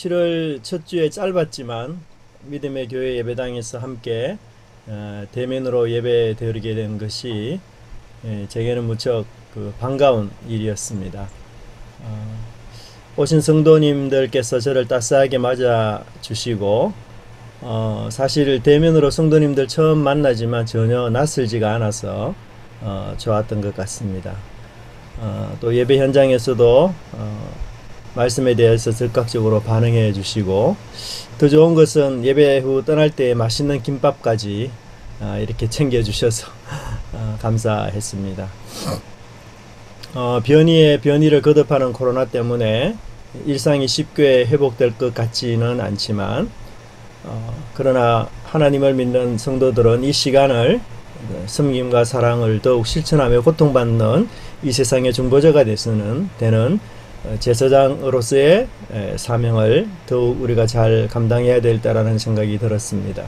7월 첫 주에 짧았지만 믿음의 교회 예배당에서 함께 대면으로 예배 드리게 된 것이 제게는 무척 반가운 일이었습니다. 오신 성도님들께서 저를 따스하게 맞아 주시고 사실 대면으로 성도님들 처음 만나지만 전혀 낯설지가 않아서 좋았던 것 같습니다. 또 예배 현장에서도 말씀에 대해서 즉각적으로 반응해 주시고, 더 좋은 것은 예배 후 떠날 때 맛있는 김밥까지 이렇게 챙겨 주셔서 감사했습니다. 변이에 변이를 거듭하는 코로나 때문에 일상이 쉽게 회복될 것 같지는 않지만 그러나 하나님을 믿는 성도들은 이 시간을 섬김과 사랑을 더욱 실천하며 고통받는 이 세상의 중보자가 되는 제사장으로서의 사명을 더욱 우리가 잘 감당해야 될다라는 생각이 들었습니다.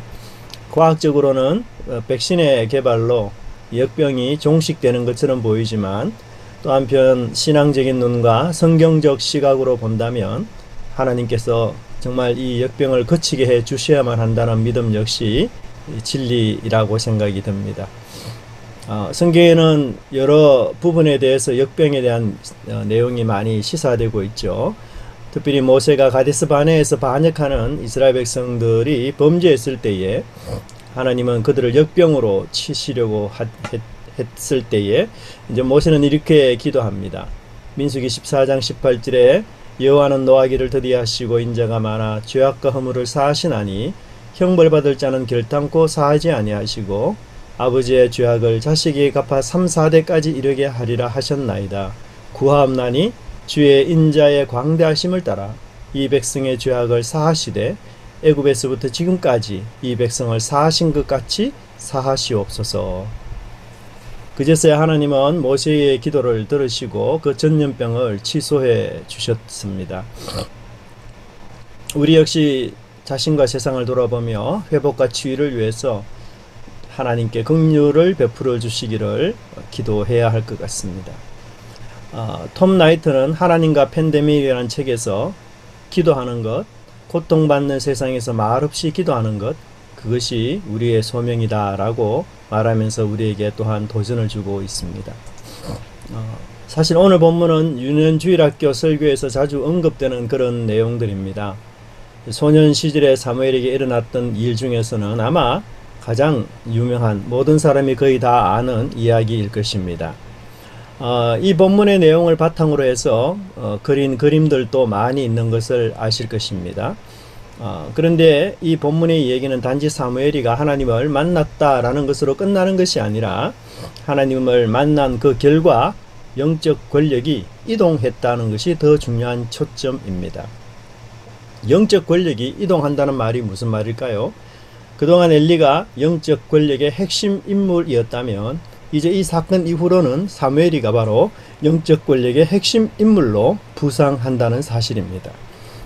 과학적으로는 백신의 개발로 역병이 종식되는 것처럼 보이지만 또 한편 신앙적인 눈과 성경적 시각으로 본다면 하나님께서 정말 이 역병을 거치게 해 주셔야만 한다는 믿음 역시 진리라고 생각이 듭니다. 성경에는 여러 부분에 대해서 역병에 대한 내용이 많이 시사되고 있죠. 특별히 모세가 가데스 바네에서 반역하는 이스라엘 백성들이 범죄했을 때에 하나님은 그들을 역병으로 치시려고 했을 때에 이제 모세는 이렇게 기도합니다. 민수기 14장 18절에 여호와는 노하기를 더디하시고 인자가 많아 죄악과 허물을 사하시나니 형벌받을 자는 결단코 사하지 아니하시고 아버지의 죄악을 자식이 갚아 3, 4대까지 이르게 하리라 하셨나이다. 구하옵나니 주의 인자의 광대하심을 따라 이 백성의 죄악을 사하시되 애굽에서부터 지금까지 이 백성을 사하신 것 같이 사하시옵소서. 그제서야 하나님은 모세의 기도를 들으시고 그 전염병을 취소해 주셨습니다. 우리 역시 자신과 세상을 돌아보며 회복과 치유를 위해서 하나님께 긍휼을 베풀어 주시기를 기도해야 할 것 같습니다. 톰 나이트는 하나님과 팬데믹이라는 책에서 기도하는 것, 고통받는 세상에서 말없이 기도하는 것, 그것이 우리의 소명이다 라고 말하면서 우리에게 또한 도전을 주고 있습니다. 사실 오늘 본문은 유년주일학교 설교에서 자주 언급되는 그런 내용들입니다. 소년 시절에 사무엘에게 일어났던 일 중에서는 아마 가장 유명한, 모든 사람이 거의 다 아는 이야기일 것입니다. 이 본문의 내용을 바탕으로 해서 그린 그림들도 많이 있는 것을 아실 것입니다. 그런데 이 본문의 얘기는 단지 사무엘이가 하나님을 만났다라는 것으로 끝나는 것이 아니라 하나님을 만난 그 결과 영적 권력이 이동했다는 것이 더 중요한 초점입니다. 영적 권력이 이동한다는 말이 무슨 말일까요? 그동안 엘리가 영적 권력의 핵심 인물이었다면 이제 이 사건 이후로는 사무엘이가 바로 영적 권력의 핵심 인물로 부상한다는 사실입니다.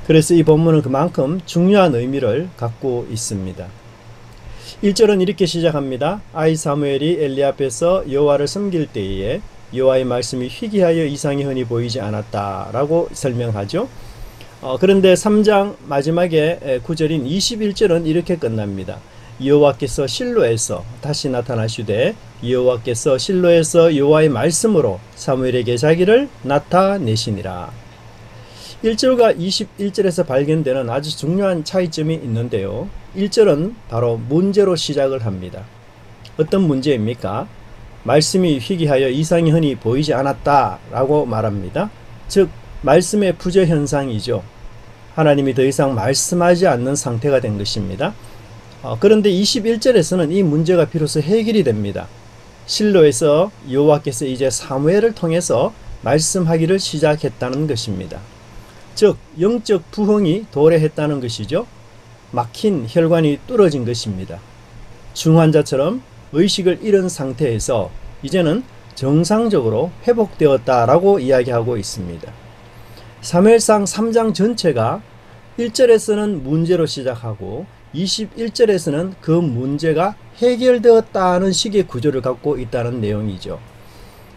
그래서 이 본문은 그만큼 중요한 의미를 갖고 있습니다. 1절은 이렇게 시작합니다. 아이 사무엘이 엘리 앞에서 여호와를 섬길 때에 여호와의 말씀이 희귀하여 이상이 흔히 보이지 않았다라고 설명하죠. 그런데 3장 마지막에 9절인 21절은 이렇게 끝납니다. 여호와께서 실로에서 다시 나타나시되 여호와께서 실로에서 여호와의 말씀으로 사무엘에게 자기를 나타내시니라. 1절과 21절에서 발견되는 아주 중요한 차이점이 있는데요. 1절은 바로 문제로 시작을 합니다. 어떤 문제입니까? 말씀이 희귀하여 이상이 흔히 보이지 않았다라고 말합니다. 즉 말씀의 부재 현상이죠. 하나님이 더 이상 말씀하지 않는 상태가 된 것입니다. 그런데 21절에서는 이 문제가 비로소 해결이 됩니다. 실로에서 여호와께서 이제 사무엘을 통해서 말씀하기를 시작했다는 것입니다. 즉 영적 부흥이 도래했다는 것이죠. 막힌 혈관이 뚫어진 것입니다. 중환자처럼 의식을 잃은 상태에서 이제는 정상적으로 회복되었다라고 이야기하고 있습니다. 사무엘상 3장 전체가 1절에서는 문제로 시작하고 21절에서는 그 문제가 해결되었다는 식의 구조를 갖고 있다는 내용이죠.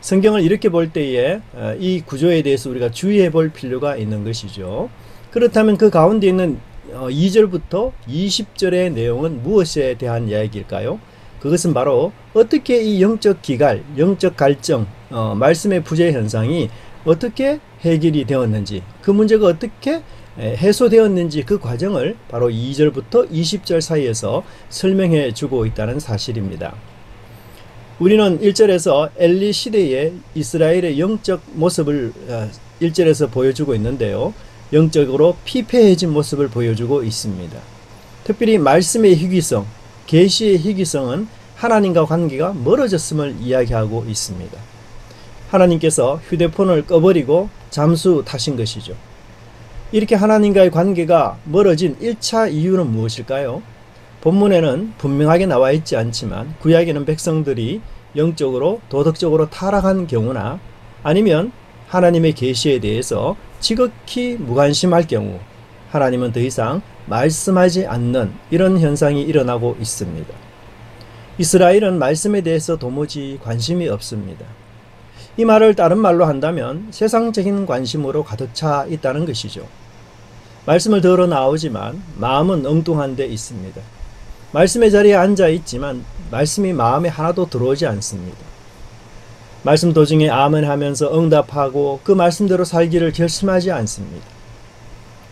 성경을 이렇게 볼 때에 이 구조에 대해서 우리가 주의해 볼 필요가 있는 것이죠. 그렇다면 그 가운데 있는 2절부터 20절의 내용은 무엇에 대한 이야기일까요? 그것은 바로 어떻게 이 영적 기갈, 영적 갈증, 말씀의 부재 현상이 어떻게 해결이 되었는지, 그 문제가 어떻게 해소되었는지 그 과정을 바로 2절부터 20절 사이에서 설명해 주고 있다는 사실입니다. 우리는 1절에서 엘리 시대의 이스라엘의 영적 모습을 1절에서 보여주고 있는데요. 영적으로 피폐해진 모습을 보여주고 있습니다. 특별히 말씀의 희귀성, 계시의 희귀성은 하나님과 관계가 멀어졌음을 이야기하고 있습니다. 하나님께서 휴대폰을 꺼버리고 잠수 타신 것이죠. 이렇게 하나님과의 관계가 멀어진 1차 이유는 무엇일까요? 본문에는 분명하게 나와 있지 않지만 구약에는 백성들이 영적으로 도덕적으로 타락한 경우나 아니면 하나님의 계시에 대해서 지극히 무관심할 경우 하나님은 더 이상 말씀하지 않는 이런 현상이 일어나고 있습니다. 이스라엘은 말씀에 대해서 도무지 관심이 없습니다. 이 말을 다른 말로 한다면 세상적인 관심으로 가득 차 있다는 것이죠. 말씀을 들어 나오지만 마음은 엉뚱한 데 있습니다. 말씀의 자리에 앉아 있지만 말씀이 마음에 하나도 들어오지 않습니다. 말씀 도중에 아멘 하면서 응답하고 그 말씀대로 살기를 결심하지 않습니다.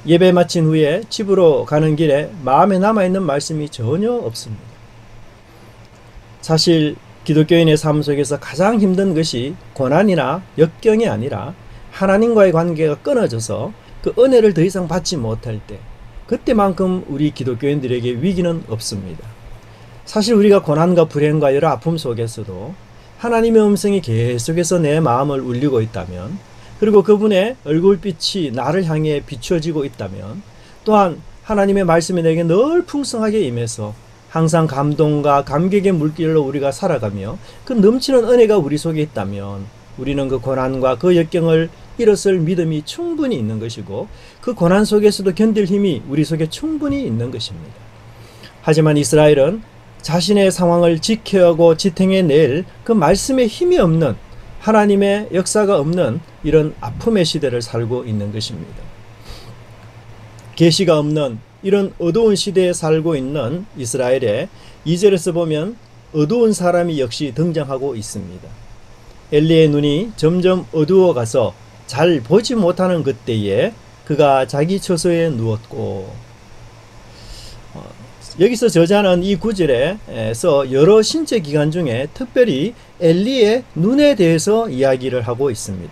예배 마친 후에 집으로 가는 길에 마음에 남아있는 말씀이 전혀 없습니다. 사실 기독교인의 삶 속에서 가장 힘든 것이 고난이나 역경이 아니라 하나님과의 관계가 끊어져서 그 은혜를 더 이상 받지 못할 때, 그때만큼 우리 기독교인들에게 위기는 없습니다. 사실 우리가 고난과 불행과 여러 아픔 속에서도 하나님의 음성이 계속해서 내 마음을 울리고 있다면, 그리고 그분의 얼굴빛이 나를 향해 비추어지고 있다면, 또한 하나님의 말씀이 내게 늘 풍성하게 임해서 항상 감동과 감격의 물길로 우리가 살아가며 그 넘치는 은혜가 우리 속에 있다면 우리는 그 고난과 그 역경을 일어설 믿음이 충분히 있는 것이고 그 고난 속에서도 견딜 힘이 우리 속에 충분히 있는 것입니다. 하지만 이스라엘은 자신의 상황을 지켜하고 지탱해낼 그 말씀의 힘이 없는, 하나님의 역사가 없는 이런 아픔의 시대를 살고 있는 것입니다. 계시가 없는 이런 어두운 시대에 살고 있는 이스라엘에 2절에서 보면 어두운 사람이 역시 등장하고 있습니다. 엘리의 눈이 점점 어두워가서 잘 보지 못하는 그때에 그가 자기 처소에 누웠고, 여기서 저자는 이 구절에서 여러 신체 기관 중에 특별히 엘리의 눈에 대해서 이야기를 하고 있습니다.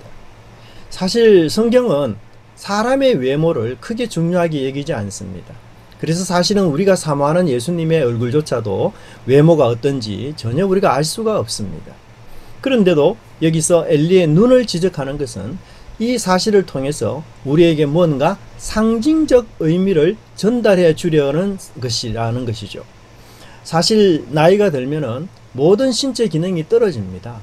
사실 성경은 사람의 외모를 크게 중요하게 여기지 않습니다. 그래서 사실은 우리가 사모하는 예수님의 얼굴조차도 외모가 어떤지 전혀 우리가 알 수가 없습니다. 그런데도 여기서 엘리의 눈을 지적하는 것은 이 사실을 통해서 우리에게 뭔가 상징적 의미를 전달해 주려는 것이라는 것이죠. 사실 나이가 들면은 모든 신체 기능이 떨어집니다.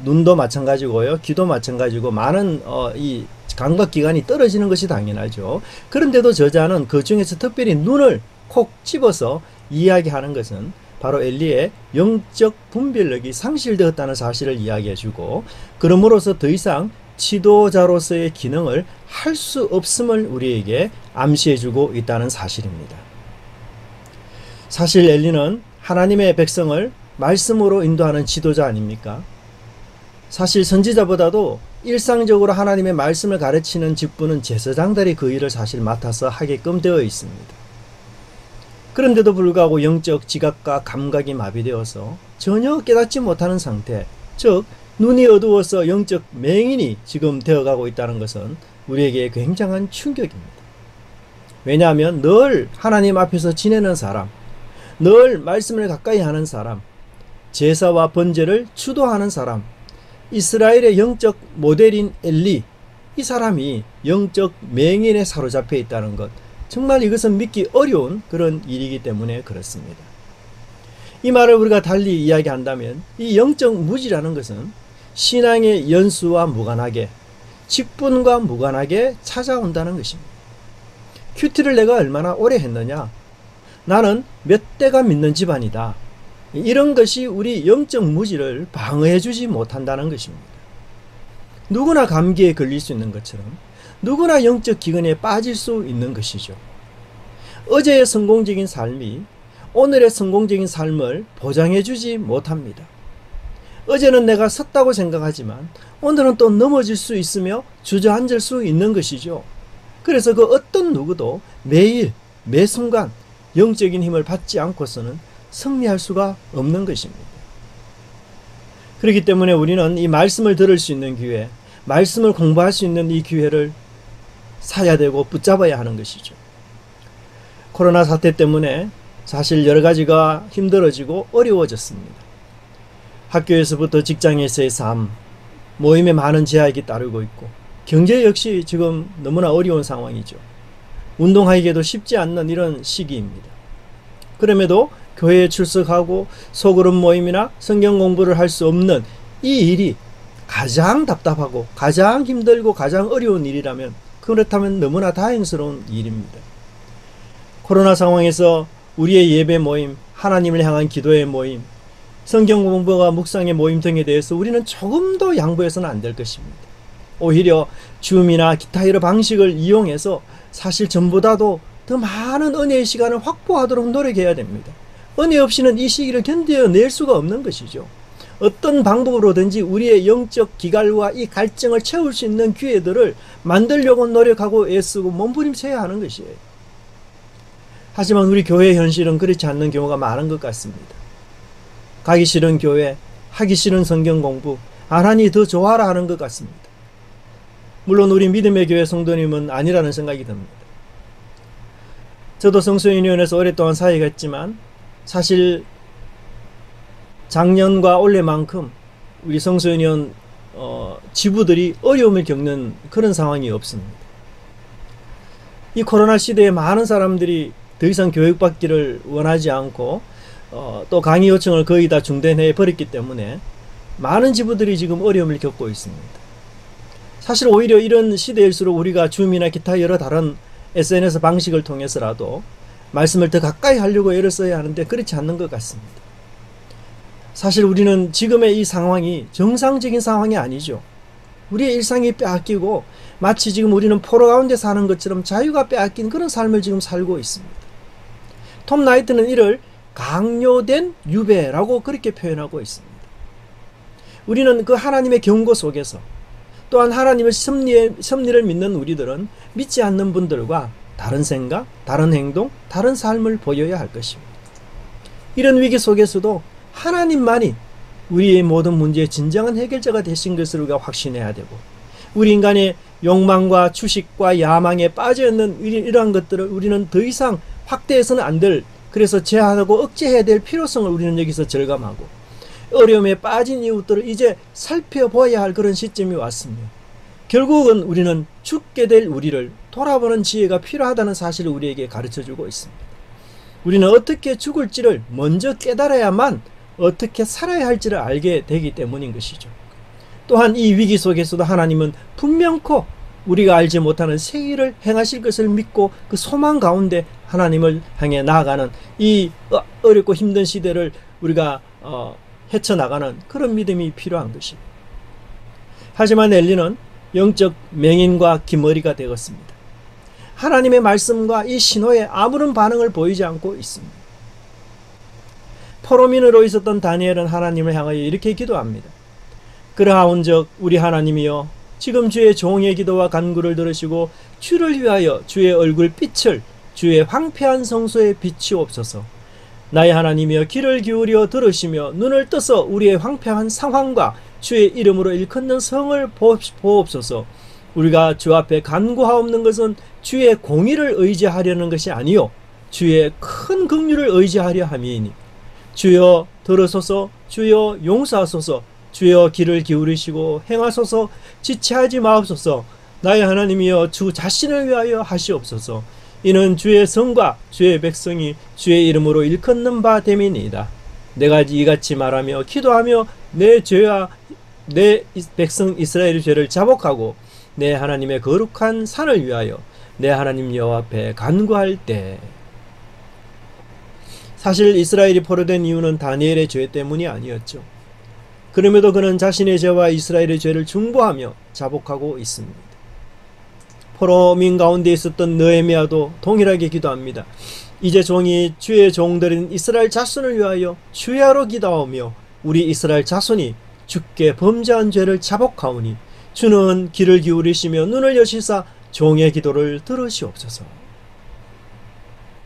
눈도 마찬가지고요, 귀도 마찬가지고 많은 이 감각기관이 떨어지는 것이 당연하죠. 그런데도 저자는 그 중에서 특별히 눈을 콕 집어서 이야기하는 것은 바로 엘리의 영적 분별력이 상실되었다는 사실을 이야기해주고, 그러므로서 더 이상 지도자로서의 기능을 할 수 없음을 우리에게 암시해주고 있다는 사실입니다. 사실 엘리는 하나님의 백성을 말씀으로 인도하는 지도자 아닙니까? 사실 선지자보다도 일상적으로 하나님의 말씀을 가르치는 직분은 제사장들이 그 일을 사실 맡아서 하게끔 되어 있습니다. 그런데도 불구하고 영적 지각과 감각이 마비되어서 전혀 깨닫지 못하는 상태, 즉 눈이 어두워서 영적 맹인이 지금 되어가고 있다는 것은 우리에게 굉장한 충격입니다. 왜냐하면 늘 하나님 앞에서 지내는 사람, 늘 말씀을 가까이 하는 사람, 제사와 번제를 주도하는 사람, 이스라엘의 영적 모델인 엘리, 이 사람이 영적 맹인에 사로잡혀 있다는 것, 정말 이것은 믿기 어려운 그런 일이기 때문에 그렇습니다. 이 말을 우리가 달리 이야기한다면 이 영적 무지라는 것은 신앙의 연수와 무관하게, 직분과 무관하게 찾아온다는 것입니다. 큐티를 내가 얼마나 오래 했느냐, 나는 몇 대가 믿는 집안이다, 이런 것이 우리 영적 무지를 방어해 주지 못한다는 것입니다. 누구나 감기에 걸릴 수 있는 것처럼, 누구나 영적 기근에 빠질 수 있는 것이죠. 어제의 성공적인 삶이 오늘의 성공적인 삶을 보장해 주지 못합니다. 어제는 내가 섰다고 생각하지만 오늘은 또 넘어질 수 있으며 주저앉을 수 있는 것이죠. 그래서 그 어떤 누구도 매일 매 순간 영적인 힘을 받지 않고서는 승리할 수가 없는 것입니다. 그렇기 때문에 우리는 이 말씀을 들을 수 있는 기회, 말씀을 공부할 수 있는 이 기회를 사야 되고 붙잡아야 하는 것이죠. 코로나 사태 때문에 사실 여러 가지가 힘들어지고 어려워졌습니다. 학교에서부터 직장에서의 삶, 모임에 많은 제약이 따르고 있고 경제 역시 지금 너무나 어려운 상황이죠. 운동하기에도 쉽지 않는 이런 시기입니다. 그럼에도 교회에 출석하고 소그룹 모임이나 성경 공부를 할 수 없는 이 일이 가장 답답하고 가장 힘들고 가장 어려운 일이라면 그렇다면 너무나 다행스러운 일입니다. 코로나 상황에서 우리의 예배 모임, 하나님을 향한 기도의 모임, 성경 공부와 묵상의 모임 등에 대해서 우리는 조금도 양보해서는 안 될 것입니다. 오히려 줌이나 기타 여러 방식을 이용해서 사실 전보다도 더 많은 은혜의 시간을 확보하도록 노력해야 됩니다. 은혜 없이는 이 시기를 견뎌낼 수가 없는 것이죠. 어떤 방법으로든지 우리의 영적 기갈과 이 갈증을 채울 수 있는 기회들을 만들려고 노력하고 애쓰고 몸부림쳐야 하는 것이에요. 하지만 우리 교회의 현실은 그렇지 않는 경우가 많은 것 같습니다. 가기 싫은 교회, 하기 싫은 성경 공부, 안 하니 더 좋아라 하는 것 같습니다. 물론 우리 믿음의 교회 성도님은 아니라는 생각이 듭니다. 저도 성수연위원회에서 오랫동안 사역을 했지만 사실 작년과 올해만큼 우리 성수연위원 지부들이 어려움을 겪는 그런 상황이 없습니다. 이 코로나 시대에 많은 사람들이 더 이상 교육받기를 원하지 않고 또 강의 요청을 거의 다 중단해 버렸기 때문에 많은 지부들이 지금 어려움을 겪고 있습니다. 사실 오히려 이런 시대일수록 우리가 줌이나 기타 여러 다른 SNS 방식을 통해서라도 말씀을 더 가까이 하려고 애를 써야 하는데 그렇지 않는 것 같습니다. 사실 우리는 지금의 이 상황이 정상적인 상황이 아니죠. 우리의 일상이 빼앗기고 마치 지금 우리는 포로 가운데 사는 것처럼 자유가 빼앗긴 그런 삶을 지금 살고 있습니다. 톰 나이트는 이를 강요된 유배라고 그렇게 표현하고 있습니다. 우리는 그 하나님의 경고 속에서 또한 하나님의 섭리를 믿는 우리들은 믿지 않는 분들과 다른 생각, 다른 행동, 다른 삶을 보여야 할 것입니다. 이런 위기 속에서도 하나님만이 우리의 모든 문제의 진정한 해결자가 되신 것을 우리가 확신해야 되고 우리 인간의 욕망과 추식과 야망에 빠져있는 이러한 것들을 우리는 더 이상 확대해서는 안 될, 그래서 제한하고 억제해야 될 필요성을 우리는 여기서 절감하고 어려움에 빠진 이웃들을 이제 살펴봐야 할 그런 시점이 왔습니다. 결국은 우리는 죽게 될 우리를 돌아보는 지혜가 필요하다는 사실을 우리에게 가르쳐주고 있습니다. 우리는 어떻게 죽을지를 먼저 깨달아야만 어떻게 살아야 할지를 알게 되기 때문인 것이죠. 또한 이 위기 속에서도 하나님은 분명코 우리가 알지 못하는 새 일을 행하실 것을 믿고 그 소망 가운데 하나님을 향해 나아가는 이 어렵고 힘든 시대를 우리가 헤쳐나가는 그런 믿음이 필요한 것입니다. 하지만 엘리는 영적 맹인과 기머리가 되었습니다. 하나님의 말씀과 이 신호에 아무런 반응을 보이지 않고 있습니다. 포로민으로 있었던 다니엘은 하나님을 향하여 이렇게 기도합니다. 그러하온즉 우리 하나님이여 지금 주의 종의 기도와 간구를 들으시고 주를 위하여 주의 얼굴 빛을 주의 황폐한 성소에 비추옵소서. 나의 하나님이여 귀를 기울여 들으시며 눈을 떠서 우리의 황폐한 상황과 주의 이름으로 일컫는 성을 보옵소서. 우리가 주 앞에 간구하옵는 것은 주의 공의를 의지하려는 것이 아니요 주의 큰 긍휼을 의지하려 함이니 주여 들으소서. 주여 용서하소서. 주여 귀를 기울이시고 행하소서. 지체하지 마옵소서. 나의 하나님이여 주 자신을 위하여 하시옵소서. 이는 주의 성과 주의 백성이 주의 이름으로 일컫는 바 됨이니이다. 내가 이같이 말하며 기도하며 내 죄와 내 백성 이스라엘의 죄를 자복하고 내 하나님의 거룩한 산을 위하여 내 하나님 여호와 앞에 간구할 때. 사실 이스라엘이 포로된 이유는 다니엘의 죄 때문이 아니었죠. 그럼에도 그는 자신의 죄와 이스라엘의 죄를 중보하며 자복하고 있습니다. 포로민 가운데 있었던 느헤미야도 동일하게 기도합니다. 이제 종이 주의 종들인 이스라엘 자손을 위하여 주야로 기도하며 우리 이스라엘 자손이 주께 범죄한 죄를 자복하오니 주는 귀를 기울이시며 눈을 여시사 종의 기도를 들으시옵소서.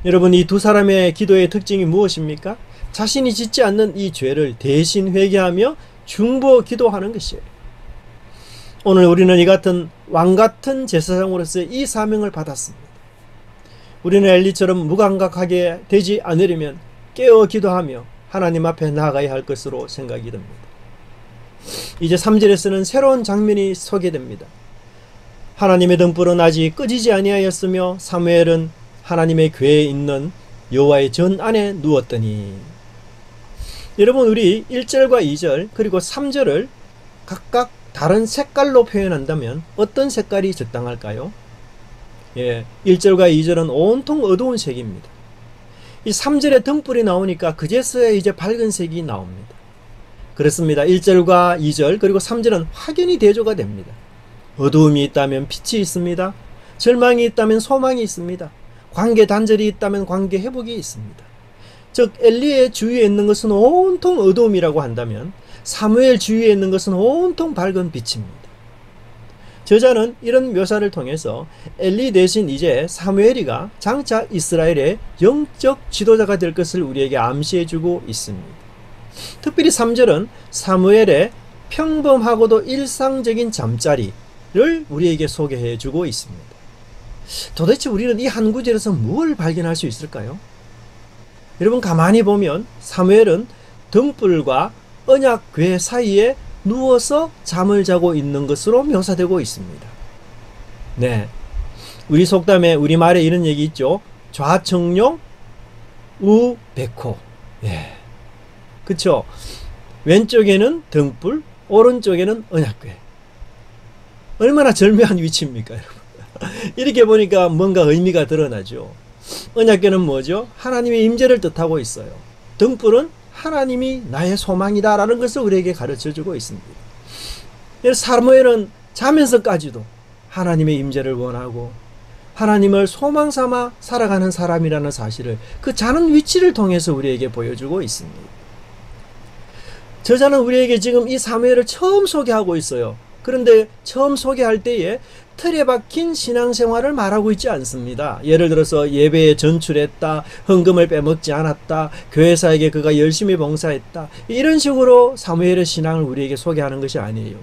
여러분, 이 두 사람의 기도의 특징이 무엇입니까? 자신이 짓지 않는 이 죄를 대신 회개하며 중보 기도하는 것이에요. 오늘 우리는 이 같은 왕같은 제사장으로서의 이 사명을 받았습니다. 우리는 엘리처럼 무감각하게 되지 않으려면 깨어 기도하며 하나님 앞에 나아가야 할 것으로 생각이 듭니다. 이제 3절에서는 새로운 장면이 소개됩니다. 하나님의 등불은 아직 꺼지지 아니하였으며 사무엘은 하나님의 궤에 있는 여호와의 전 안에 누웠더니. 여러분, 우리 1절과 2절 그리고 3절을 각각 다른 색깔로 표현한다면 어떤 색깔이 적당할까요? 1절과 2절은 온통 어두운 색입니다. 이 3절에 등불이 나오니까 그제서야 이제 밝은 색이 나옵니다. 그렇습니다. 1절과 2절 그리고 3절은 확연히 대조가 됩니다. 어두움이 있다면 빛이 있습니다. 절망이 있다면 소망이 있습니다. 관계 단절이 있다면 관계 회복이 있습니다. 즉 엘리의 주위에 있는 것은 온통 어두움이라고 한다면 사무엘 주위에 있는 것은 온통 밝은 빛입니다. 저자는 이런 묘사를 통해서 엘리 대신 이제 사무엘이가 장차 이스라엘의 영적 지도자가 될 것을 우리에게 암시해주고 있습니다. 특별히 3절은 사무엘의 평범하고도 일상적인 잠자리를 우리에게 소개해주고 있습니다. 도대체 우리는 이 한 구절에서 뭘 발견할 수 있을까요? 여러분, 가만히 보면 사무엘은 등불과 언약궤 사이에 누워서 잠을 자고 있는 것으로 묘사되고 있습니다. 네, 우리 속담에 우리말에 이런 얘기 있죠. 좌청룡 우백호. 그쵸? 왼쪽에는 등불, 오른쪽에는 언약궤. 얼마나 절묘한 위치입니까, 여러분? 이렇게 보니까 뭔가 의미가 드러나죠. 언약궤는 뭐죠? 하나님의 임재를 뜻하고 있어요. 등불은 하나님이 나의 소망이다라는 것을 우리에게 가르쳐주고 있습니다. 사무엘은 자면서까지도 하나님의 임재를 원하고 하나님을 소망 삼아 살아가는 사람이라는 사실을 그 자는 위치를 통해서 우리에게 보여주고 있습니다. 저자는 우리에게 지금 이 사무엘을 처음 소개하고 있어요. 그런데 처음 소개할 때에 틀에 박힌 신앙생활을 말하고 있지 않습니다. 예를 들어서 예배에 전출했다, 헌금을 빼먹지 않았다, 교회사에게 그가 열심히 봉사했다, 이런 식으로 사무엘의 신앙을 우리에게 소개하는 것이 아니에요.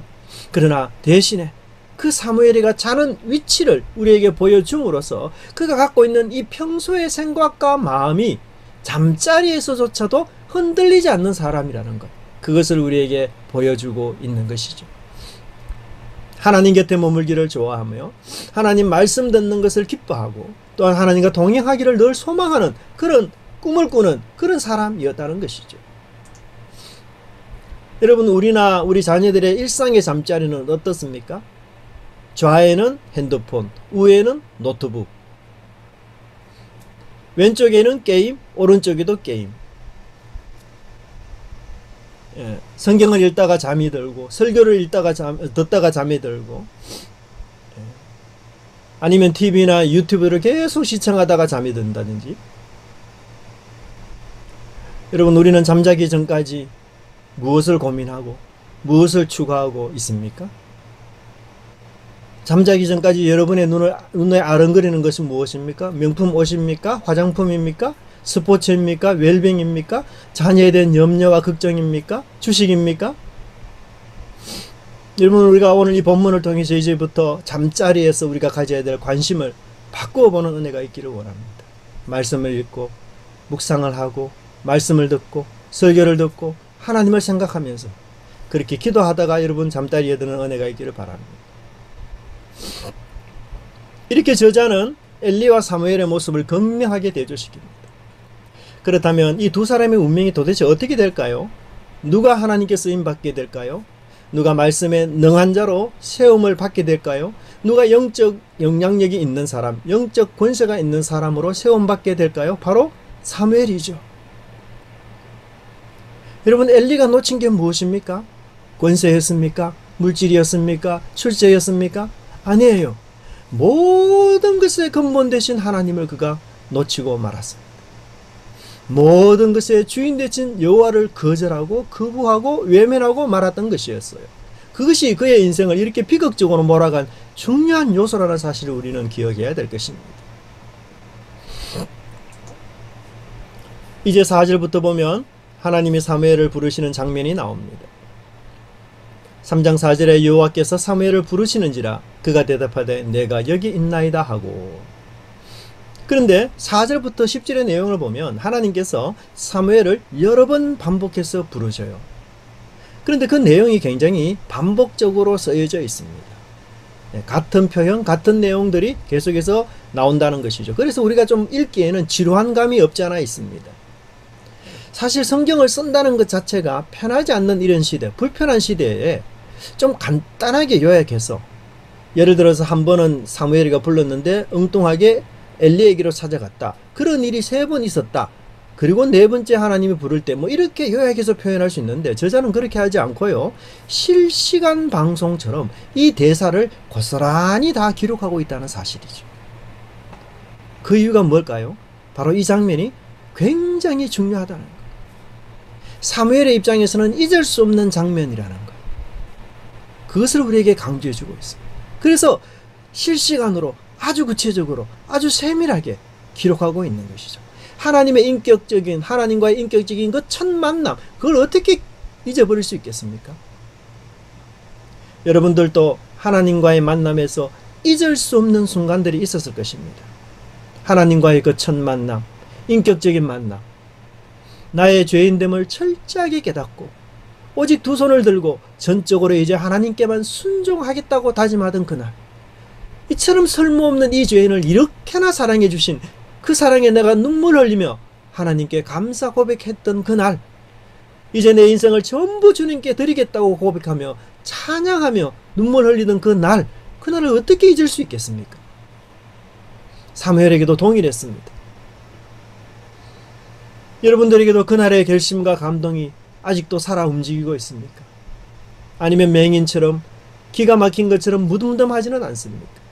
그러나 대신에 그 사무엘이가 자는 위치를 우리에게 보여줌으로써 그가 갖고 있는 이 평소의 생각과 마음이 잠자리에서조차도 흔들리지 않는 사람이라는 것, 그것을 우리에게 보여주고 있는 것이죠. 하나님 곁에 머물기를 좋아하며 하나님 말씀 듣는 것을 기뻐하고 또한 하나님과 동행하기를 늘 소망하는 그런 꿈을 꾸는 그런 사람이었다는 것이죠. 여러분, 우리나 우리 자녀들의 일상의 잠자리는 어떻습니까? 좌에는 핸드폰, 우에는 노트북, 왼쪽에는 게임, 오른쪽에도 게임. 성경을 읽다가 잠이 들고, 설교를 듣다가 잠이 들고, 아니면 TV나 유튜브를 계속 시청하다가 잠이 든다든지. 여러분, 우리는 잠자기 전까지 무엇을 고민하고 무엇을 추구하고 있습니까? 잠자기 전까지 여러분의 눈에 아른거리는 것이 무엇입니까? 명품 옷입니까? 화장품입니까? 스포츠입니까? 웰빙입니까? 자녀에 대한 염려와 걱정입니까? 주식입니까? 여러분, 우리가 오늘 이 본문을 통해서 이제부터 잠자리에서 우리가 가져야 될 관심을 바꾸어 보는 은혜가 있기를 원합니다. 말씀을 읽고 묵상을 하고 말씀을 듣고 설교를 듣고 하나님을 생각하면서 그렇게 기도하다가 여러분 잠자리에 드는 은혜가 있기를 바랍니다. 이렇게 저자는 엘리와 사무엘의 모습을 극명하게 대조시킵니다. 그렇다면 이 두 사람의 운명이 도대체 어떻게 될까요? 누가 하나님께 쓰임받게 될까요? 누가 말씀에 능한 자로 세움을 받게 될까요? 누가 영적 영향력이 있는 사람, 영적 권세가 있는 사람으로 세움받게 될까요? 바로 사무엘이죠. 여러분, 엘리가 놓친 게 무엇입니까? 권세였습니까? 물질이었습니까? 출세였습니까? 아니에요. 모든 것의 근본 되신 하나님을 그가 놓치고 말았습니다. 모든 것의 주인 되신 여호와를 거절하고 거부하고 외면하고 말았던 것이었어요. 그것이 그의 인생을 이렇게 비극적으로 몰아간 중요한 요소라는 사실을 우리는 기억해야 될 것입니다. 이제 4절부터 보면 하나님이 사무엘을 부르시는 장면이 나옵니다. 3장 4절에 여호와께서 사무엘을 부르시는지라 그가 대답하되 내가 여기 있나이다 하고. 그런데 4절부터 10절의 내용을 보면 하나님께서 사무엘을 여러 번 반복해서 부르셔요. 그런데 그 내용이 굉장히 반복적으로 쓰여져 있습니다. 같은 표현, 같은 내용들이 계속해서 나온다는 것이죠. 그래서 우리가 좀 읽기에는 지루한 감이 없지 않아 있습니다. 사실 성경을 쓴다는 것 자체가 편하지 않는 이런 시대, 불편한 시대에 좀 간단하게 요약해서, 예를 들어서 한 번은 사무엘이가 불렀는데 엉뚱하게 엘리에게로 찾아갔다. 그런 일이 3번 있었다. 그리고 4번째 하나님이 부를 때 뭐 이렇게 요약해서 표현할 수 있는데, 저자는 그렇게 하지 않고요, 실시간 방송처럼 이 대사를 고스란히 다 기록하고 있다는 사실이죠. 그 이유가 뭘까요? 바로 이 장면이 굉장히 중요하다는 거예요. 사무엘의 입장에서는 잊을 수 없는 장면이라는 거예요. 그것을 우리에게 강조해주고 있습니다. 그래서 실시간으로 아주 구체적으로 아주 세밀하게 기록하고 있는 것이죠. 하나님의 인격적인, 하나님과의 인격적인 그 첫 만남, 그걸 어떻게 잊어버릴 수 있겠습니까? 여러분들도 하나님과의 만남에서 잊을 수 없는 순간들이 있었을 것입니다. 하나님과의 그 첫 만남, 인격적인 만남, 나의 죄인됨을 철저하게 깨닫고 오직 두 손을 들고 전적으로 이제 하나님께만 순종하겠다고 다짐하던 그날, 이처럼 설모없는 이 죄인을 이렇게나 사랑해 주신 그 사랑에 내가 눈물 흘리며 하나님께 감사 고백했던 그날, 이제 내 인생을 전부 주님께 드리겠다고 고백하며 찬양하며 눈물 흘리던 그날을 어떻게 잊을 수 있겠습니까? 사무엘에게도 동일했습니다. 여러분들에게도 그날의 결심과 감동이 아직도 살아 움직이고 있습니까? 아니면 맹인처럼 기가 막힌 것처럼 무덤덤하지는 않습니까?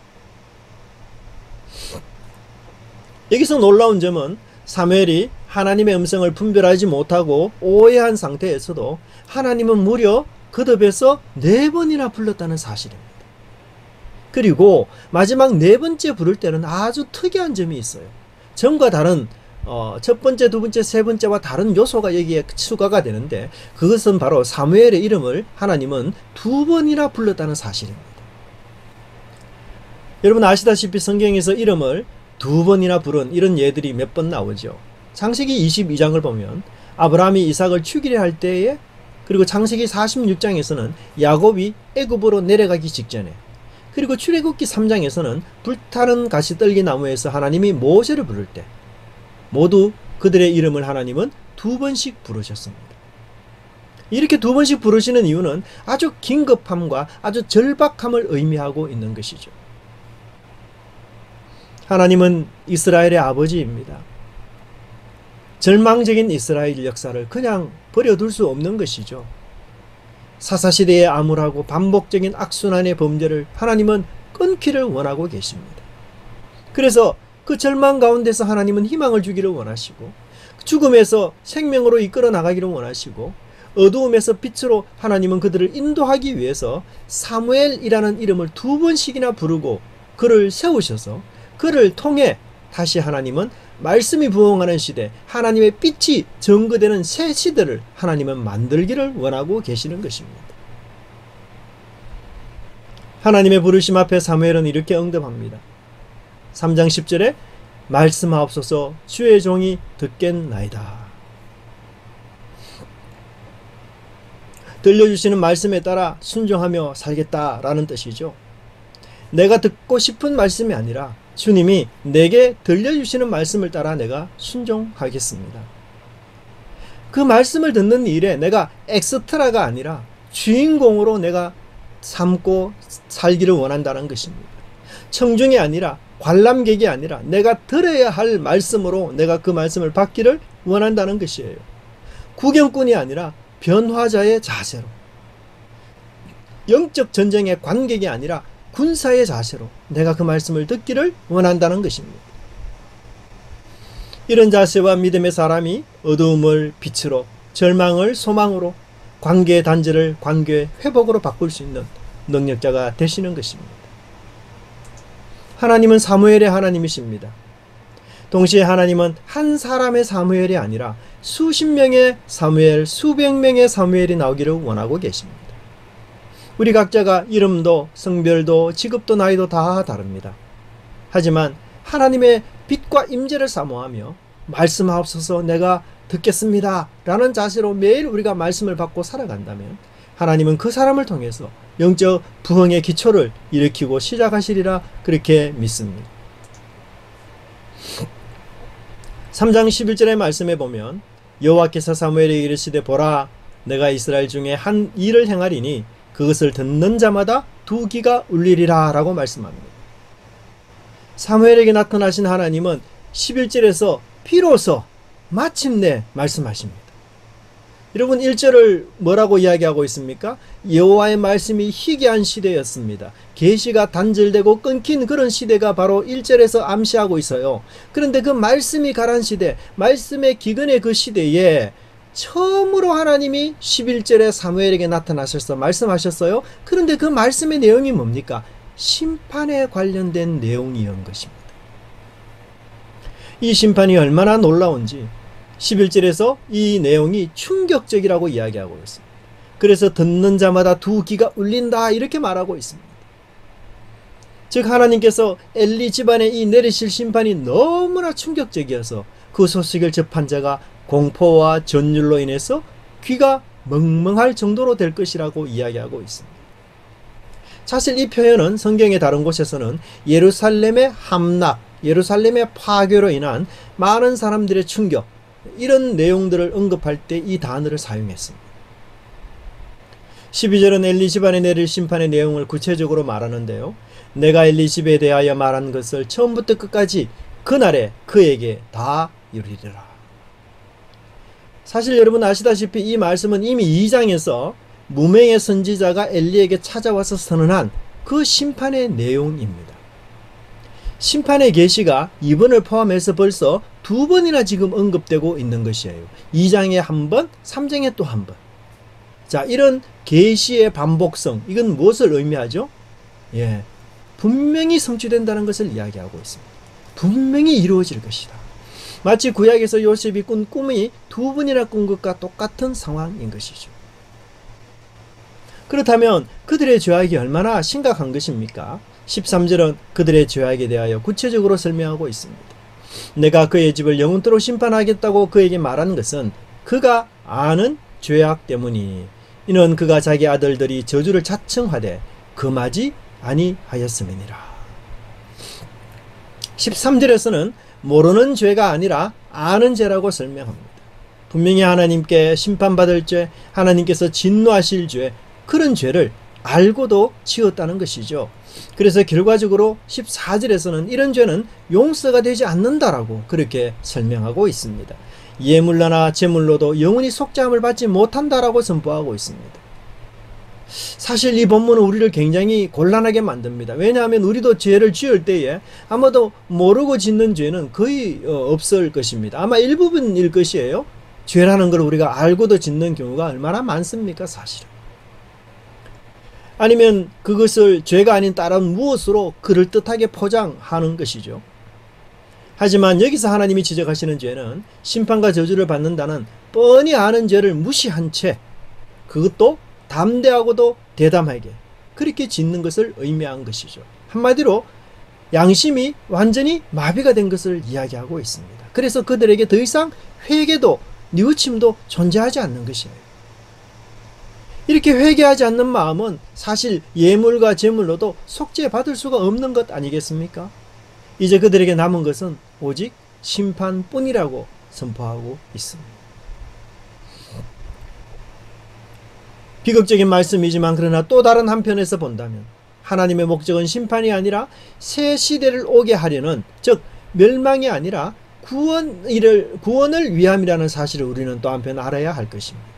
여기서 놀라운 점은 사무엘이 하나님의 음성을 분별하지 못하고 오해한 상태에서도 하나님은 무려 거듭해서 4번이나 불렀다는 사실입니다. 그리고 마지막 4번째 부를 때는 아주 특이한 점이 있어요. 전과 다른 첫 번째, 두 번째, 세 번째와 다른 요소가 여기에 추가가 되는데, 그것은 바로 사무엘의 이름을 하나님은 2번이나 불렀다는 사실입니다. 여러분 아시다시피 성경에서 이름을 2번이나 부른 이런 예들이 몇 번 나오죠. 창세기 22장을 보면 아브라함이 이삭을 죽이려 할 때에, 그리고 창세기 46장에서는 야곱이 애굽으로 내려가기 직전에, 그리고 출애굽기 3장에서는 불타는 가시떨기 나무에서 하나님이 모세를 부를 때, 모두 그들의 이름을 하나님은 2번씩 부르셨습니다. 이렇게 2번씩 부르시는 이유는 아주 긴급함과 아주 절박함을 의미하고 있는 것이죠. 하나님은 이스라엘의 아버지입니다. 절망적인 이스라엘 역사를 그냥 버려둘 수 없는 것이죠. 사사시대의 암울하고 반복적인 악순환의 범죄를 하나님은 끊기를 원하고 계십니다. 그래서 그 절망 가운데서 하나님은 희망을 주기를 원하시고, 죽음에서 생명으로 이끌어 나가기를 원하시고, 어두움에서 빛으로 하나님은 그들을 인도하기 위해서 사무엘이라는 이름을 2번씩이나 부르고 그를 세우셔서, 그를 통해 다시 하나님은 말씀이 부흥하는 시대, 하나님의 빛이 증거되는 새 시대를 하나님은 만들기를 원하고 계시는 것입니다. 하나님의 부르심 앞에 사무엘은 이렇게 응답합니다. 3장 10절에 말씀하옵소서 주의 종이 듣겠나이다. 들려주시는 말씀에 따라 순종하며 살겠다라는 뜻이죠. 내가 듣고 싶은 말씀이 아니라 주님이 내게 들려주시는 말씀을 따라 내가 순종하겠습니다. 그 말씀을 듣는 일에 내가 엑스트라가 아니라 주인공으로 내가 삼고 살기를 원한다는 것입니다. 청중이 아니라 관람객이 아니라 내가 들어야 할 말씀으로 내가 그 말씀을 받기를 원한다는 것이에요. 구경꾼이 아니라 변화자의 자세로, 영적 전쟁의 관객이 아니라 군사의 자세로 내가 그 말씀을 듣기를 원한다는 것입니다. 이런 자세와 믿음의 사람이 어두움을 빛으로, 절망을 소망으로, 관계의 단절을 관계의 회복으로 바꿀 수 있는 능력자가 되시는 것입니다. 하나님은 사무엘의 하나님이십니다. 동시에 하나님은 한 사람의 사무엘이 아니라 수십 명의 사무엘, 수백 명의 사무엘이 나오기를 원하고 계십니다. 우리 각자가 이름도 성별도 직업도 나이도 다 다릅니다. 하지만 하나님의 빛과 임재를 사모하며 말씀하옵소서 내가 듣겠습니다 라는 자세로 매일 우리가 말씀을 받고 살아간다면 하나님은 그 사람을 통해서 영적 부흥의 기초를 일으키고 시작하시리라 그렇게 믿습니다. 3장 11절의 말씀에 보면 여호와께서 사무엘에게 이르시되 보라 내가 이스라엘 중에 한 일을 행하리니 그것을 듣는 자마다 두 귀가 울리리라 라고 말씀합니다. 사무엘에게 나타나신 하나님은 11절에서 비로소 마침내 말씀하십니다. 여러분 1절을 뭐라고 이야기하고 있습니까? 여호와의 말씀이 희귀한 시대였습니다. 계시가 단절되고 끊긴 그런 시대가 바로 1절에서 암시하고 있어요. 그런데 그 말씀이 가란 시대, 말씀의 기근의 그 시대에 처음으로 하나님이 11절에 사무엘에게 나타나셔서 말씀하셨어요. 그런데 그 말씀의 내용이 뭡니까? 심판에 관련된 내용이었던 것입니다. 이 심판이 얼마나 놀라운지 11절에서 이 내용이 충격적이라고 이야기하고 있습니다. 그래서 듣는 자마다 두 귀가 울린다 이렇게 말하고 있습니다. 즉 하나님께서 엘리 집안에 이 내리실 심판이 너무나 충격적이어서 그 소식을 접한 자가 공포와 전율로 인해서 귀가 멍멍할 정도로 될 것이라고 이야기하고 있습니다. 사실 이 표현은 성경의 다른 곳에서는 예루살렘의 함락, 예루살렘의 파괴로 인한 많은 사람들의 충격 이런 내용들을 언급할 때 이 단어를 사용했습니다. 12절은 엘리 집안에 내릴 심판의 내용을 구체적으로 말하는데요. 내가 엘리 집에 대하여 말한 것을 처음부터 끝까지 그날에 그에게 다 이루리라. 사실 여러분 아시다시피 이 말씀은 이미 2장에서 무명의 선지자가 엘리에게 찾아와서 선언한 그 심판의 내용입니다. 심판의 계시가 2번을 포함해서 벌써 2번이나 지금 언급되고 있는 것이에요. 2장에 한 번, 3장에 또 한 번. 자, 이런 계시의 반복성, 이건 무엇을 의미하죠? 분명히 성취된다는 것을 이야기하고 있습니다. 분명히 이루어질 것이다. 마치 구약에서 요셉이 꾼 꿈이 2번이나 꾼 것과 똑같은 상황인 것이죠. 그렇다면 그들의 죄악이 얼마나 심각한 것입니까? 13절은 그들의 죄악에 대하여 구체적으로 설명하고 있습니다. 내가 그의 집을 영원토록 심판하겠다고 그에게 말한 것은 그가 아는 죄악 때문이 이는 그가 자기 아들들이 저주를 자청하되 금하지 아니하였음이니라. 13절에서는 모르는 죄가 아니라 아는 죄라고 설명합니다. 분명히 하나님께 심판받을 죄, 하나님께서 진노하실 죄, 그런 죄를 알고도 지었다는 것이죠. 그래서 결과적으로 14절에서는 이런 죄는 용서가 되지 않는다라고 그렇게 설명하고 있습니다. 예물로나 제물로도 영원히 속죄함을 받지 못한다라고 선포하고 있습니다. 사실 이 본문은 우리를 굉장히 곤란하게 만듭니다. 왜냐하면 우리도 죄를 지을 때에 아마도 모르고 짓는 죄는 거의 없을 것입니다. 아마 일부분일 것이에요. 죄라는 걸 우리가 알고도 짓는 경우가 얼마나 많습니까 사실은. 아니면 그것을 죄가 아닌 다른 무엇으로 그럴듯하게 포장하는 것이죠. 하지만 여기서 하나님이 지적하시는 죄는 심판과 저주를 받는다는 뻔히 아는 죄를 무시한 채 그것도 담대하고도 대담하게 그렇게 짓는 것을 의미한 것이죠. 한마디로 양심이 완전히 마비가 된 것을 이야기하고 있습니다. 그래서 그들에게 더 이상 회개도 뉘우침도 존재하지 않는 것이에요. 이렇게 회개하지 않는 마음은 사실 예물과 제물로도 속죄받을 수가 없는 것 아니겠습니까? 이제 그들에게 남은 것은 오직 심판뿐이라고 선포하고 있습니다. 비극적인 말씀이지만 그러나 또 다른 한편에서 본다면 하나님의 목적은 심판이 아니라 새 시대를 오게 하려는, 즉 멸망이 아니라 구원을 위함이라는 사실을 우리는 또 한편 알아야 할 것입니다.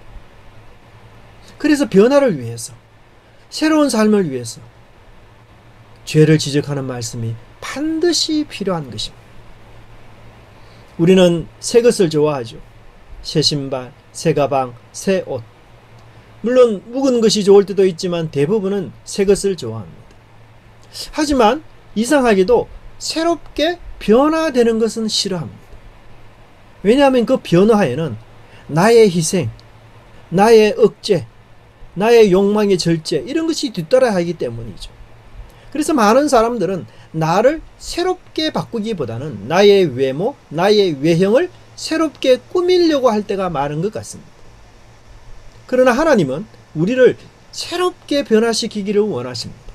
그래서 변화를 위해서, 새로운 삶을 위해서 죄를 지적하는 말씀이 반드시 필요한 것입니다. 우리는 새 것을 좋아하죠. 새 신발, 새 가방, 새 옷. 물론 묵은 것이 좋을 때도 있지만 대부분은 새 것을 좋아합니다. 하지만 이상하게도 새롭게 변화되는 것은 싫어합니다. 왜냐하면 그 변화에는 나의 희생, 나의 억제, 나의 욕망의 절제 이런 것이 뒤따라 하기 때문이죠. 그래서 많은 사람들은 나를 새롭게 바꾸기보다는 나의 외모, 나의 외형을 새롭게 꾸미려고 할 때가 많은 것 같습니다. 그러나 하나님은 우리를 새롭게 변화시키기를 원하십니다.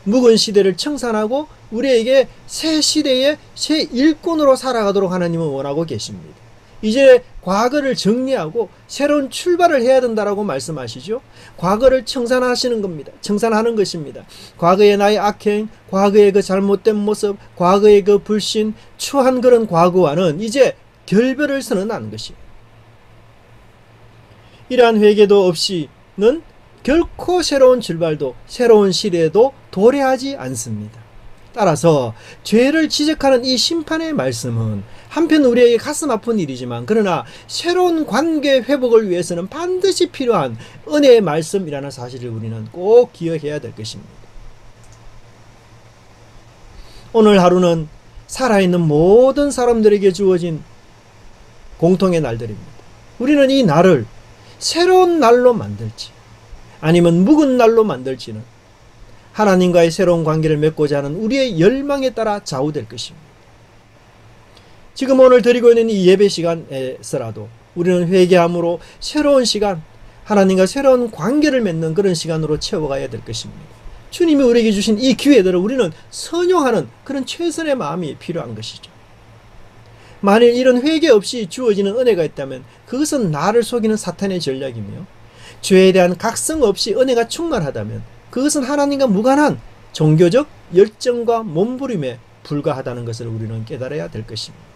묵은 시대를 청산하고 우리에게 새 시대의 새 일꾼으로 살아가도록 하나님은 원하고 계십니다. 이제 과거를 정리하고 새로운 출발을 해야 된다라고 말씀하시죠. 과거를 청산하시는 겁니다. 청산하는 것입니다. 과거의 나의 악행, 과거의 그 잘못된 모습, 과거의 그 불신, 추한 그런 과거와는 이제 결별을 선언하는 것이에요. 이러한 회개도 없이는 결코 새로운 출발도 새로운 시대도 도래하지 않습니다. 따라서 죄를 지적하는 이 심판의 말씀은 한편 우리에게 가슴 아픈 일이지만 그러나 새로운 관계 회복을 위해서는 반드시 필요한 은혜의 말씀이라는 사실을 우리는 꼭 기억해야 될 것입니다. 오늘 하루는 살아있는 모든 사람들에게 주어진 공통의 날들입니다. 우리는 이 날을 새로운 날로 만들지 아니면 묵은 날로 만들지는 하나님과의 새로운 관계를 맺고자 하는 우리의 열망에 따라 좌우될 것입니다. 지금 오늘 드리고 있는 이 예배 시간에서라도 우리는 회개함으로 새로운 시간, 하나님과 새로운 관계를 맺는 그런 시간으로 채워가야 될 것입니다. 주님이 우리에게 주신 이 기회들을 우리는 선용하는 그런 최선의 마음이 필요한 것이죠. 만일 이런 회개 없이 주어지는 은혜가 있다면 그것은 나를 속이는 사탄의 전략이며 죄에 대한 각성 없이 은혜가 충만하다면 그것은 하나님과 무관한 종교적 열정과 몸부림에 불과하다는 것을 우리는 깨달아야 될 것입니다.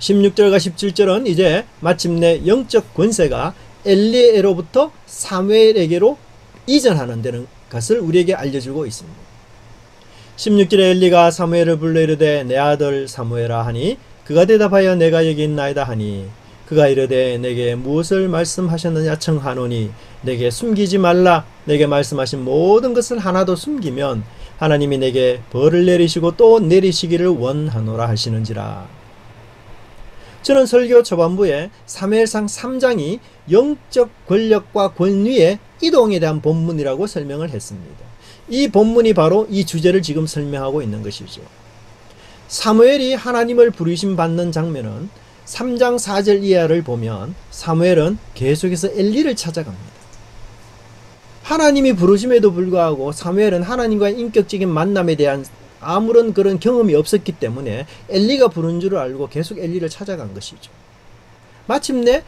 16절과 17절은 이제 마침내 영적 권세가 엘리에로부터 사무엘에게로 이전하는 데는 것을 우리에게 알려주고 있습니다. 16절에 엘리가 사무엘을 불러 이르되 내 아들 사무엘아 하니 그가 대답하여 내가 여기 있나이다 하니 그가 이르되 내게 무엇을 말씀하셨느냐 청하노니 내게 숨기지 말라. 내게 말씀하신 모든 것을 하나도 숨기면 하나님이 내게 벌을 내리시고 또 내리시기를 원하노라 하시는지라. 저는 설교 초반부에 사무엘상 3장이 영적 권력과 권위의 이동에 대한 본문이라고 설명을 했습니다. 이 본문이 바로 이 주제를 지금 설명하고 있는 것이죠. 사무엘이 하나님을 부르심 받는 장면은 3장 4절 이하를 보면 사무엘은 계속해서 엘리를 찾아갑니다. 하나님이 부르심에도 불구하고 사무엘은 하나님과의 인격적인 만남에 대한 아무런 그런 경험이 없었기 때문에 엘리가 부른 줄 알고 계속 엘리를 찾아간 것이죠. 마침내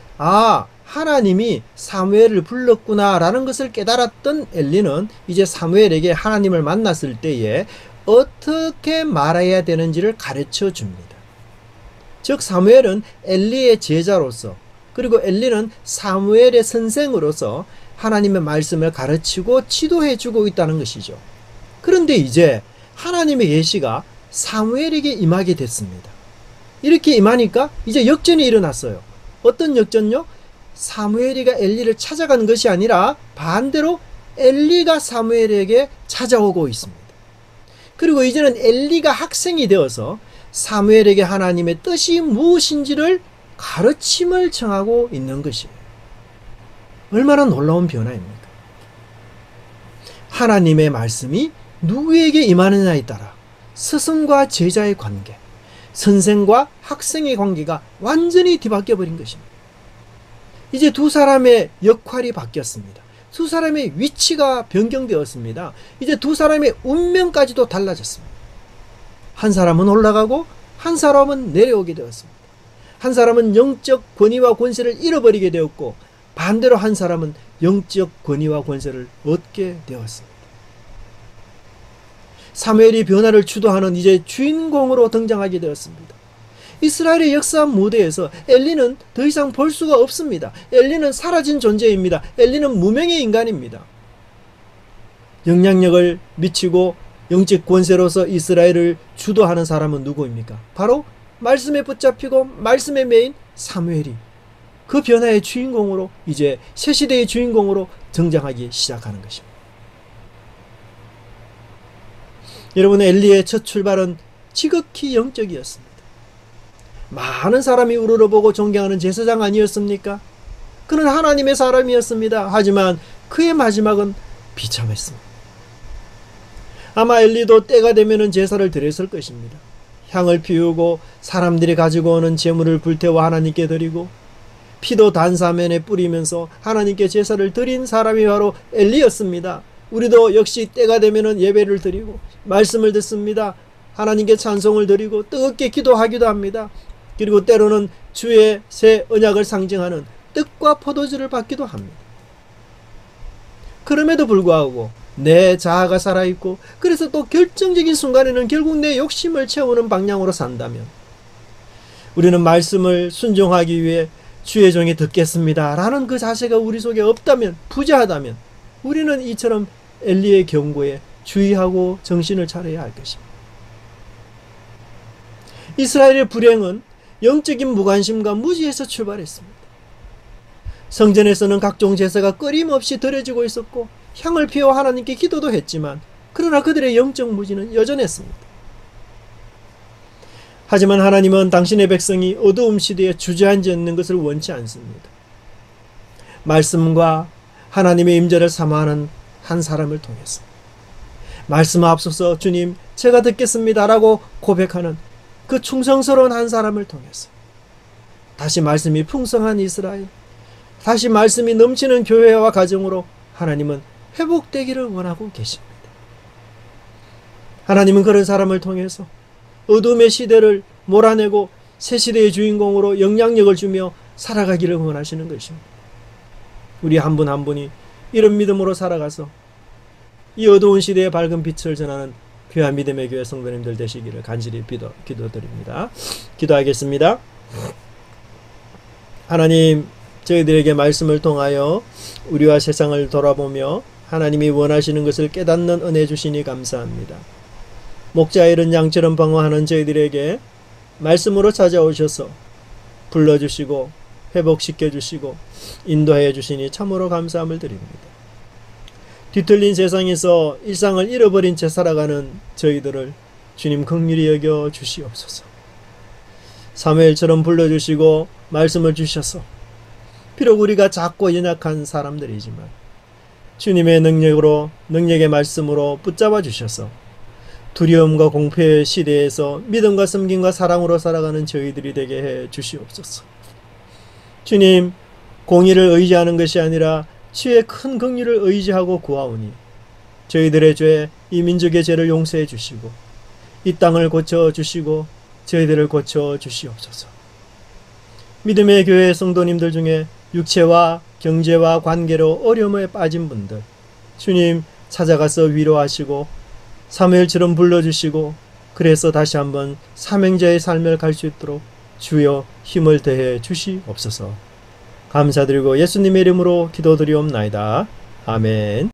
하나님이 사무엘을 불렀구나 라는 것을 깨달았던 엘리는 이제 사무엘에게 하나님을 만났을 때에 어떻게 말해야 되는지를 가르쳐 줍니다. 즉 사무엘은 엘리의 제자로서 그리고 엘리는 사무엘의 선생으로서 하나님의 말씀을 가르치고 지도해 주고 있다는 것이죠. 그런데 이제 하나님의 계시가 사무엘에게 임하게 됐습니다. 이렇게 임하니까 이제 역전이 일어났어요. 어떤 역전요? 사무엘이가 엘리를 찾아간 것이 아니라 반대로 엘리가 사무엘에게 찾아오고 있습니다. 그리고 이제는 엘리가 학생이 되어서 사무엘에게 하나님의 뜻이 무엇인지를 가르침을 청하고 있는 것이에요. 얼마나 놀라운 변화입니까? 하나님의 말씀이 누구에게 임하느냐에 따라 스승과 제자의 관계, 선생과 학생의 관계가 완전히 뒤바뀌어 버린 것입니다. 이제 두 사람의 역할이 바뀌었습니다. 두 사람의 위치가 변경되었습니다. 이제 두 사람의 운명까지도 달라졌습니다. 한 사람은 올라가고 한 사람은 내려오게 되었습니다. 한 사람은 영적 권위와 권세를 잃어버리게 되었고 반대로 한 사람은 영적 권위와 권세를 얻게 되었습니다. 사무엘이 변화를 주도하는 이제 주인공으로 등장하게 되었습니다. 이스라엘의 역사 무대에서 엘리는 더 이상 볼 수가 없습니다. 엘리는 사라진 존재입니다. 엘리는 무명의 인간입니다. 영향력을 미치고 영적 권세로서 이스라엘을 주도하는 사람은 누구입니까? 바로 말씀에 붙잡히고 말씀에 매인 사무엘이 그 변화의 주인공으로, 이제 새 시대의 주인공으로 등장하기 시작하는 것입니다. 여러분, 엘리의 첫 출발은 지극히 영적이었습니다. 많은 사람이 우러러보고 존경하는 제사장 아니었습니까? 그는 하나님의 사람이었습니다. 하지만 그의 마지막은 비참했습니다. 아마 엘리도 때가 되면 제사를 드렸을 것입니다. 향을 피우고 사람들이 가지고 오는 제물을 불태워 하나님께 드리고 피도 단사면에 뿌리면서 하나님께 제사를 드린 사람이 바로 엘리였습니다. 우리도 역시 때가 되면 예배를 드리고 말씀을 듣습니다. 하나님께 찬송을 드리고 뜨겁게 기도하기도 합니다. 그리고 때로는 주의 새 언약을 상징하는 떡과 포도주를 받기도 합니다. 그럼에도 불구하고 내 자아가 살아있고, 그래서 또 결정적인 순간에는 결국 내 욕심을 채우는 방향으로 산다면, 우리는 말씀을 순종하기 위해 주의 종이 듣겠습니다 라는 그 자세가 우리 속에 없다면, 부재하다면, 우리는 이처럼 엘리의 경고에 주의하고 정신을 차려야 할 것입니다. 이스라엘의 불행은 영적인 무관심과 무지에서 출발했습니다. 성전에서는 각종 제사가 끊임없이 드려지고 있었고 향을 피워 하나님께 기도도 했지만, 그러나 그들의 영적 무지는 여전했습니다. 하지만 하나님은 당신의 백성이 어두움 시대에 주저앉아 있는 것을 원치 않습니다. 말씀과 하나님의 임재를 사모하는 한 사람을 통해서, 말씀 앞서서 주님 제가 듣겠습니다 라고 고백하는 그 충성스러운 한 사람을 통해서 다시 말씀이 풍성한 이스라엘, 다시 말씀이 넘치는 교회와 가정으로 하나님은 회복되기를 원하고 계십니다. 하나님은 그런 사람을 통해서 어둠의 시대를 몰아내고 새 시대의 주인공으로 영향력을 주며 살아가기를 원하시는 것입니다. 우리 한 분 한 분이 이런 믿음으로 살아가서 이 어두운 시대의 밝은 빛을 전하는 귀한 믿음의 교회 성도님들 되시기를 간절히 기도드립니다. 기도하겠습니다. 하나님, 저희들에게 말씀을 통하여 우리와 세상을 돌아보며 하나님이 원하시는 것을 깨닫는 은혜 주시니 감사합니다. 목자 잃은 양처럼 방황하는 저희들에게 말씀으로 찾아오셔서 불러주시고 회복시켜주시고 인도하여 주시니 참으로 감사함을 드립니다. 뒤틀린 세상에서 일상을 잃어버린 채 살아가는 저희들을 주님 긍휼히 여겨 주시옵소서. 사무엘처럼 불러주시고 말씀을 주셔서, 비록 우리가 작고 연약한 사람들이지만 주님의 능력으로, 능력의 말씀으로 붙잡아 주셔서 두려움과 공포의 시대에서 믿음과 섬김과 사랑으로 살아가는 저희들이 되게 해 주시옵소서. 주님, 공의를 의지하는 것이 아니라 주의 큰 긍휼을 의지하고 구하오니 저희들의 죄, 이 민족의 죄를 용서해 주시고 이 땅을 고쳐 주시고 저희들을 고쳐 주시옵소서. 믿음의 교회 성도님들 중에 육체와 경제와 관계로 어려움에 빠진 분들, 주님 찾아가서 위로하시고 사무엘처럼 불러주시고, 그래서 다시 한번 사명자의 삶을 갈 수 있도록 주여 힘을 더해 주시옵소서. 감사드리고 예수님의 이름으로 기도드리옵나이다. 아멘.